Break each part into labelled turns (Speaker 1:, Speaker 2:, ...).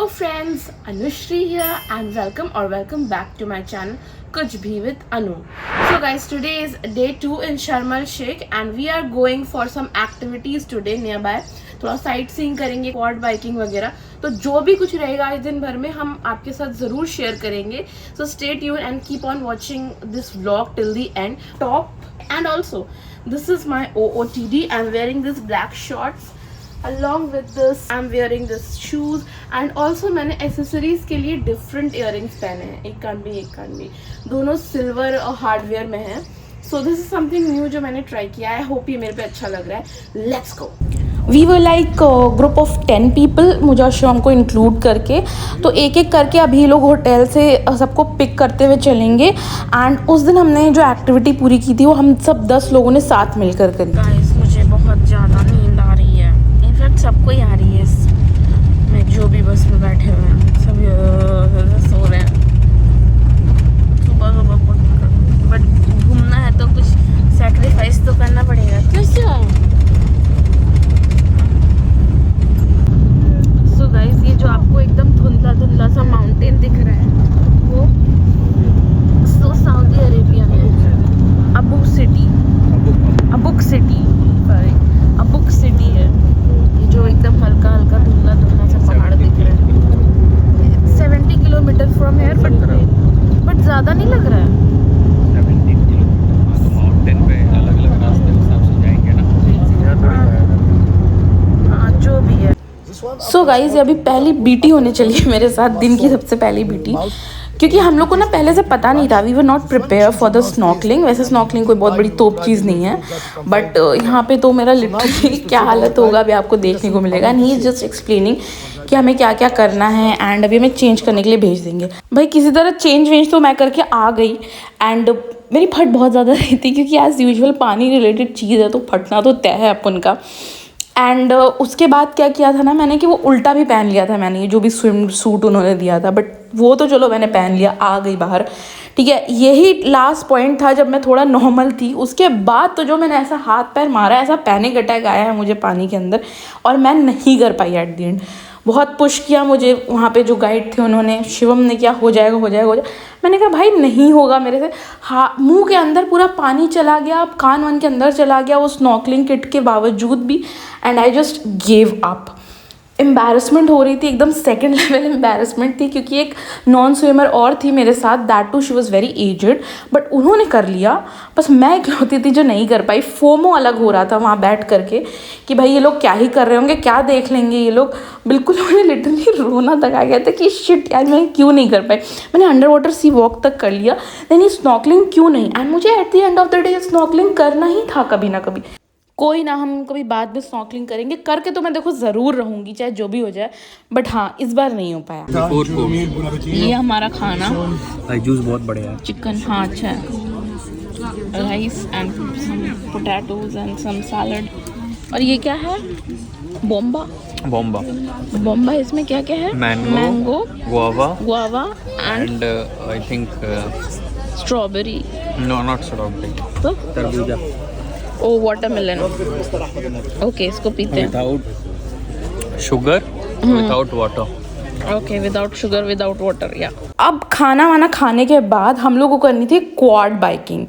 Speaker 1: Hello friends, Anushri here and welcome back to my channel Kuch Bhi with Anu. So guys, today is day 2 in Sharm el Sheikh and we are going for some activities today nearby. थोड़ा sight seeing करेंगे, quad biking वगैरह. तो जो भी कुछ रहेगा आज दिन भर में हम आपके साथ ज़रूर शेयर करेंगे. So stay tune and keep on watching this vlog till the end. Top and also this is my OOTD. I'm wearing this black shorts. Along with this I'm wearing this shoes and also मैंने accessories के लिए different earrings पहने हैं. एक कान भी दोनों silver और hardware में हैं. So this is something new जो मैंने try किया है. I hope ये मेरे पे अच्छा लग रहा है. Let's go. We were like group of 10 people, मुझे और शिवम को इंक्लूड करके. तो एक एक करके अभी ये लोग होटल से सबको पिक करते हुए चलेंगे. एंड उस दिन हमने जो एक्टिविटी पूरी की थी वो हम सब 10 लोगों ने साथ मिलकर करी. गाइस मुझे बहुत ज़्यादा नींद आ रही है. इनफैक्ट सबको ही आ रही है. मैं जो भी बस में बैठे हुए हैं सब सो रहे हैं. सुबह बट घूमना है तो कुछ सेक्रीफाइस तो करना पड़ेगा. क्यों गाइस ये जो आपको एकदम धुंधला सा माउंटेन दिख रहा है वो सऊदी अरेबिया में अबुक सिटी है. ये जो एकदम हल्का धुंधला सा पहाड़ दिख रहा है. 70 किलोमीटर फ्रॉम हियर बट ज़्यादा नहीं लग रहा है.
Speaker 2: 70 किलोमीटर तो माउंटेन पे अलग-अलग रास्ते के हिसाब से जाएंगे ना.
Speaker 1: हाँ जो भी है. सो गाइज अभी पहली बीटी होने चली है मेरे साथ, दिन की सबसे पहली बीटी. क्योंकि हम लोग को ना पहले से पता नहीं था. We were not prepare for the snorkeling. वैसे स्नॉर्कलिंग कोई बहुत बड़ी तोप चीज़ नहीं है बट यहाँ पे तो मेरा लिटरली क्या हालत होगा अभी आपको देखने को मिलेगा. And he is just explaining कि हमें क्या क्या करना है एंड अभी हमें चेंज करने के लिए भेज देंगे. भाई किसी तरह चेंज तो मैं करके आ गई. एंड मेरी फट बहुत ज़्यादा रही थी क्योंकि एज यूजुअल पानी रिलेटेड चीज़ है तो फटना तो तय है अपन का. एंड उसके बाद क्या किया था ना मैंने कि वो उल्टा भी पहन लिया था मैंने, जो भी स्विम सूट उन्होंने दिया था. बट वो तो चलो मैंने पहन लिया, आ गई बाहर. ठीक है, यही लास्ट पॉइंट था जब मैं थोड़ा नॉर्मल थी. उसके बाद तो जो मैंने ऐसा हाथ पैर मारा, ऐसा पैनिक अटैक आया है मुझे पानी के अंदर और मैं नहीं कर पाई एट द एंड. बहुत पुश किया मुझे वहाँ पे जो गाइड थे उन्होंने. शिवम ने क्या हो जाएगा. मैंने कहा भाई नहीं होगा मेरे से. हाँ, मुंह के अंदर पूरा पानी चला गया, कान वान के अंदर चला गया वो स्नॉर्कलिंग किट के बावजूद भी. And I just gave up. Embarrassment हो रही थी, एकदम सेकंड लेवल एम्बैरसमेंट थी क्योंकि एक नॉन स्विमर और थी मेरे साथ. That too she was very aged but उन्होंने कर लिया. बस मैं इकलौती थी जो नहीं कर पाई. फोमो अलग हो रहा था वहाँ बैठ करके कि भाई ये लोग क्या ही कर रहे होंगे, क्या देख लेंगे ये लोग. बिल्कुल मुझे लिटरली रोना तक आ गया था कि शिट यार मैं क्यों नहीं कर पाई. मैंने अंडर वाटर सी वॉक तक कर लिया, यानी स्नॉर्कलिंग क्यों नहीं. एंड मुझे at the end of the day snorkelling करना ही था कभी ना कभी. कोई ना, हम कभी बाद में स्नॉर्कलिंग करेंगे. करके तो मैं देखो ज़रूर रहूँगी चाहे जो भी हो जाए. बट हाँ इस बार नहीं हो पाया. ये हमारा खाना.
Speaker 2: जूस बहुत बढ़िया है.
Speaker 1: चिकन हाँ अच्छा है. Rice and some potatoes and some salad. और ये क्या है? बॉम्बा. इसमें क्या क्या है? Mango, guava and
Speaker 2: I think
Speaker 1: strawberry.
Speaker 2: No not strawberry,
Speaker 1: तो
Speaker 2: तरबूजा.
Speaker 1: Oh watermelon. ओके इसको पीते हैं.
Speaker 2: Without sugar, without water.
Speaker 1: Okay without sugar without water. या अब खाना वाना खाने के बाद हम लोग को करनी थी क्वाड बाइकिंग.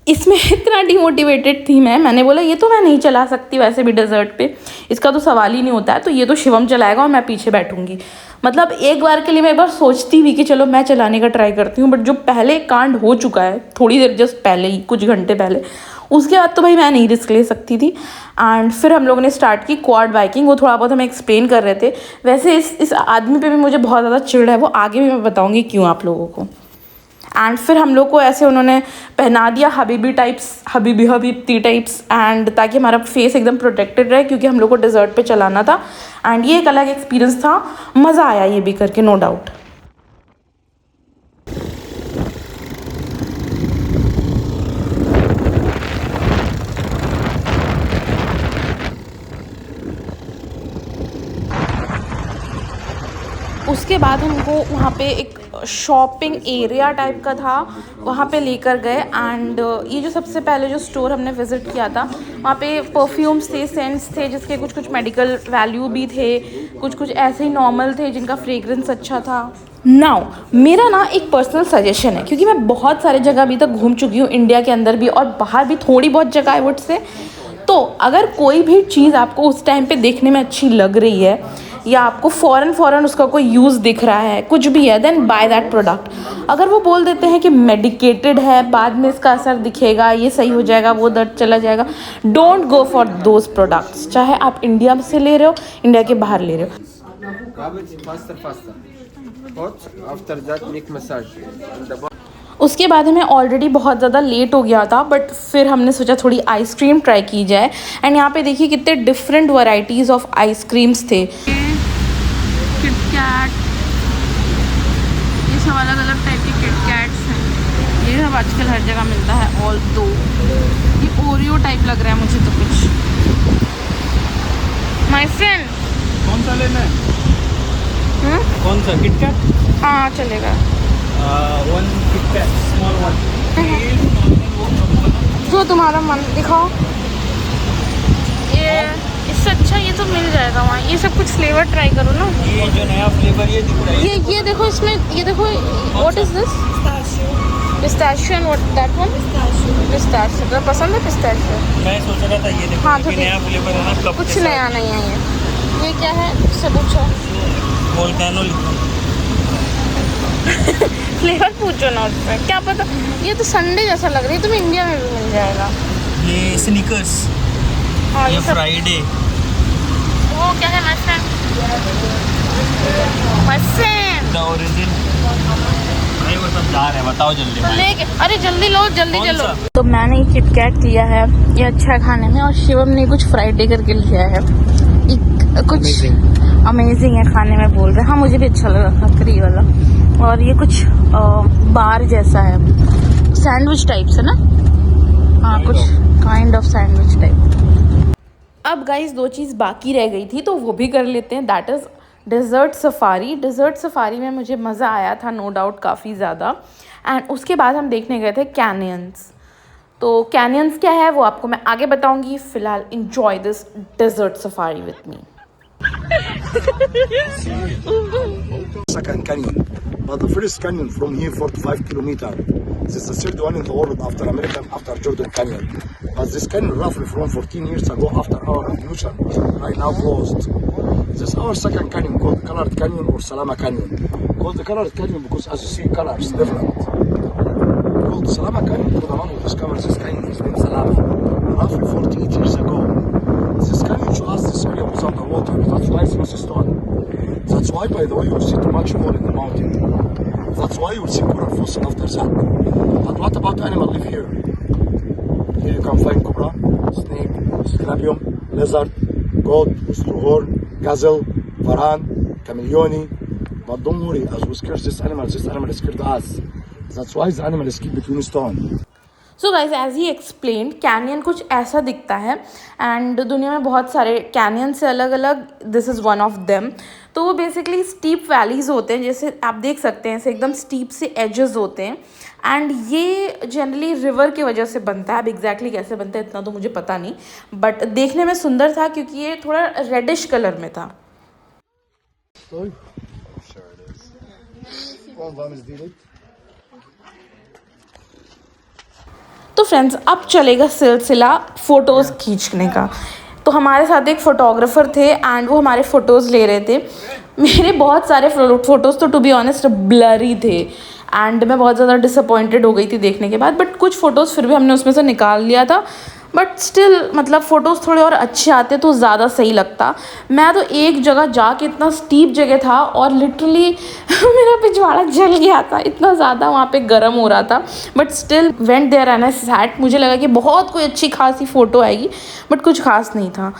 Speaker 1: इसमें इतना डिमोटिवेटेड थी मैंने बोला ये तो मैं नहीं चला सकती वैसे भी डेजर्ट पे, इसका तो सवाल ही नहीं होता है. तो ये तो शिवम चलाएगा और मैं पीछे बैठूंगी. मतलब एक बार के लिए मैं एक बार सोचती भी कि चलो मैं चलाने का ट्राई करती हूँ. बट जो पहले कांड हो चुका है थोड़ी देर जस्ट पहले ही, कुछ घंटे पहले, उसके बाद तो भाई मैं नहीं रिस्क ले सकती थी. एंड फिर हम लोगों ने स्टार्ट की क्वाड बाइकिंग. वो थोड़ा बहुत हमें एक्सप्लेन कर रहे थे. वैसे इस आदमी पे भी मुझे बहुत ज़्यादा चिढ़ है, वो आगे भी मैं बताऊँगी क्यों आप लोगों को. एंड फिर हम लोग को ऐसे उन्होंने पहना दिया हबीबती टाइप्स एंड ताकि हमारा फेस एकदम प्रोटेक्टेड रहे क्योंकि हम लोग को डेजर्ट पे चलाना था. एंड ये एक अलग एक्सपीरियंस था, मज़ा आया ये भी करके, नो डाउट. उसके बाद हमको वहाँ पे एक शॉपिंग एरिया टाइप का था, वहाँ पे लेकर गए। एंड ये जो सबसे पहले जो स्टोर हमने विज़िट किया था, वहाँ पे परफ्यूम्स थे, सेंट्स थे, जिसके कुछ कुछ मेडिकल वैल्यू भी थे, कुछ कुछ ऐसे ही नॉर्मल थे जिनका फ्रेग्रेंस अच्छा था। नाउ मेरा ना एक पर्सनल सजेशन है, क्योंकि मैं बहुत सारे जगह अभी तक घूम चुकी हूँ, इंडिया के अंदर भी और बाहर भी थोड़ी बहुत जगह आई वुड से। तो अगर कोई भी चीज़ आपको उस टाइम पे देखने में अच्छी लग रही है, या आपको फ़ौरन उसका कोई यूज़ दिख रहा है, कुछ भी है, देन बाय दैट प्रोडक्ट। अगर वो बोल देते हैं कि मेडिकेटेड है, बाद में इसका असर दिखेगा, ये सही हो जाएगा, वो दर्द चला जाएगा, don't go for those products. चाहे आप इंडिया से ले रहे हो, इंडिया के बाहर ले रहे हो। उसके बाद हमें ऑलरेडी बहुत ज़्यादा लेट हो गया था, बट फिर हमने सोचा थोड़ी आइसक्रीम ट्राई की जाए। एंड यहाँ पे देखिए कितने डिफरेंट वैरायटीज़ ऑफ आइसक्रीम्स थे। किटकैट, ये सब अलग अलग टाइप के किटकैट्स हैं, ये सब आजकल हर जगह मिलता है। ऑल दो ये ओरियो टाइप लग रहा है मुझे तो कुछ। माय फ्रेंड,
Speaker 2: कौन सा लेना है? कौन सा? किटकैट?
Speaker 1: हाँ चलेगा।
Speaker 2: One KitKat, small one.
Speaker 1: जो तुम्हारा मन दिखाओ। ये इससे अच्छा ये तो मिल जाएगा वहाँ। ये सब कुछ फ्लेवर ट्राई करो ना।
Speaker 2: ये जो नया फ्लेवर ये दिख रहा है,
Speaker 1: ये देखो इसमें, ये देखो what is this? Pistachio. And what that one? Pistachio. तो पसंद है पिस्ताशियो?
Speaker 2: मैं सोच रहा था ये देखो।
Speaker 1: हाँ, तो
Speaker 2: नया फ्लेवर है ना, कप
Speaker 1: कुछ नया नहीं है ये क्या है इससे पूछो।
Speaker 2: वोल्केनो लिखा।
Speaker 1: फ्लेवर पूछो ना उसमें, क्या पता। ये तो संडे जैसा लग रही है, तुम्हें इंडिया में भी मिल जाएगा।
Speaker 2: ये स्नीकर्स,
Speaker 1: हाँ
Speaker 2: ये
Speaker 1: सब।
Speaker 2: फ्राइडे।
Speaker 1: वो क्या है my friend? My friend
Speaker 2: the origin. भाई वो सब जा रहे हैं, बताओ जल्दी।
Speaker 1: लेके, अरे जल्दी लो, जल्दी
Speaker 2: कौन
Speaker 1: चलो।
Speaker 2: सा?
Speaker 1: तो मैंने ये किटकैट लिया है, ये अच्छा है खाने में। और शिवम ने कुछ फ्राइडे करके लिया है, कुछ अमेजिंग है खाने में बोल रहे हैं। हाँ मुझे भी अच्छा लगा खकरी वाला। और ये कुछ बार जैसा है, सैंडविच टाइप से ना। हाँ कुछ काइंड ऑफ सैंडविच टाइप। अब गाइस दो चीज़ बाकी रह गई थी, तो वो भी कर लेते हैं। That is desert safari. Desert safari में मुझे मज़ा आया था नो डाउट काफ़ी ज़्यादा। एंड उसके बाद हम देखने गए थे कैनियंस। तो कैनियंस क्या है वो आपको मैं आगे बताऊंगी। फ़िलहाल enjoy this desert safari with me.
Speaker 3: Second canyon, but the first canyon from here 45 kilometers. This is the third one in the world after American, after Jordan Canyon. But this canyon roughly from 14 years ago after our revolution, right now closed. This is our second canyon called Colored Canyon or Salama Canyon. Called the Colored Canyon because as you see colors different. Called Salama Canyon because the one who discovered this canyon is named Salama. Roughly 48 years ago. This canyon to us this area was underwater. That's why it's not stone. That's why, by the way, you see too much hole in the mountain. That's why you will see coral fossil after that. But what about animal live here? Here you can find cobra, snake, scorpion, lizard, goat, horn, gazelle, varan, chameleon. But don't worry, as we scare this animal is scared us. That's why the animal is kept between stone.
Speaker 1: So guys as he explained, canyon कुछ ऐसा दिखता है। And दुनिया में बहुत सारे canyon से अलग अलग, this is one of them. तो वो बेसिकली स्टीप वैलीज़ होते हैं, जैसे आप देख सकते हैं ऐसे एकदम स्टीप से एजेस होते हैं। एंड ये जनरली रिवर की वजह से बनता है। अब एग्जैक्टली कैसे बनता है इतना तो मुझे पता नहीं, बट देखने में सुंदर था क्योंकि ये थोड़ा रेडिश कलर में था। तो फ्रेंड्स अब चलेगा सिलसिला फ़ोटोज़ खींचने का। तो हमारे साथ एक फ़ोटोग्राफ़र थे एंड वो हमारे फ़ोटोज़ ले रहे थे। मेरे बहुत सारे फ़ोटोज़ तो टू बी ऑनेस्ट ब्लरी थे एंड मैं बहुत ज़्यादा डिसअपॉइंटेड हो गई थी देखने के बाद। बट कुछ फ़ोटोज़ फिर भी हमने उसमें से निकाल लिया था। बट स्टिल मतलब फ़ोटोज़ थोड़े और अच्छे आते तो ज़्यादा सही लगता। मैं तो एक जगह जाके, इतना स्टीप जगह था और लिटरली मेरा पिछवाड़ा जल गया था, इतना ज़्यादा वहाँ पे गर्म हो रहा था। But still went there and I sat. मुझे लगा कि बहुत कोई अच्छी खासी फ़ोटो आएगी, बट कुछ खास नहीं था।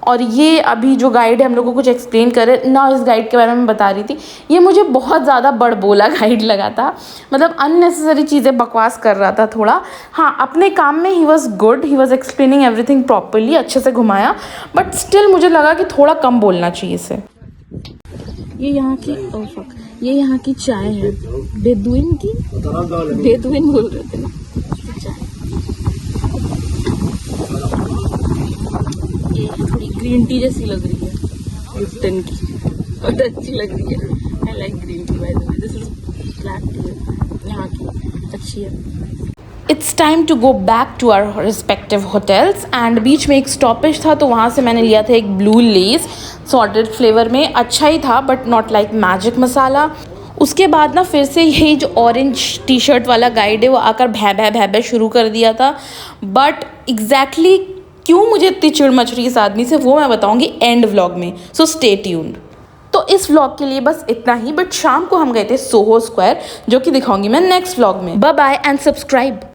Speaker 1: और ये अभी जो गाइड है हम लोग को कुछ एक्सप्लेन करे ना, इस गाइड के बारे में बता रही थी, ये मुझे बहुत ज़्यादा बड़बोला गाइड लगा था। मतलब अननेसेसरी चीज़ें बकवास कर रहा था थोड़ा। हाँ अपने काम में he was good, he was explaining everything properly, अच्छे से घुमाया। बट स्टिल मुझे लगा कि थोड़ा कम बोलना चाहिए इसे। ये यहाँ की ये यहाँ की चाय है, बेदुइन की, बेदुइन बोल रहे थे ना चाय। ये थोड़ी ग्रीन टी जैसी लग रही है, लिप्टन की, बहुत अच्छी लग रही है। I like green tea by the way, this is black tea, यहाँ की अच्छी है। It's time to go back to our respective hotels and बीच में एक स्टॉपेज था, तो वहाँ से मैंने लिया था एक ब्लू लेस सॉल्टेड फ्लेवर में। अच्छा ही था बट नॉट लाइक मैजिक मसाला। उसके बाद ना फिर से यही जो ऑरेंज टी शर्ट वाला गाइड है वो आकर भै भै शुरू कर दिया था। बट एग्जैक्टली क्यों मुझे इतनी चिढ़ मच रही है इस आदमी से वो मैं बताऊँगी एंड व्लॉग में, सो स्टे ट्यून्ड। तो इस व्लॉग के लिए बस इतना ही, बट शाम को हम गए थे सोहो स्क्वायर, जो कि दिखाऊंगी मैं नेक्स्ट व्लॉग में। Bye bye and subscribe.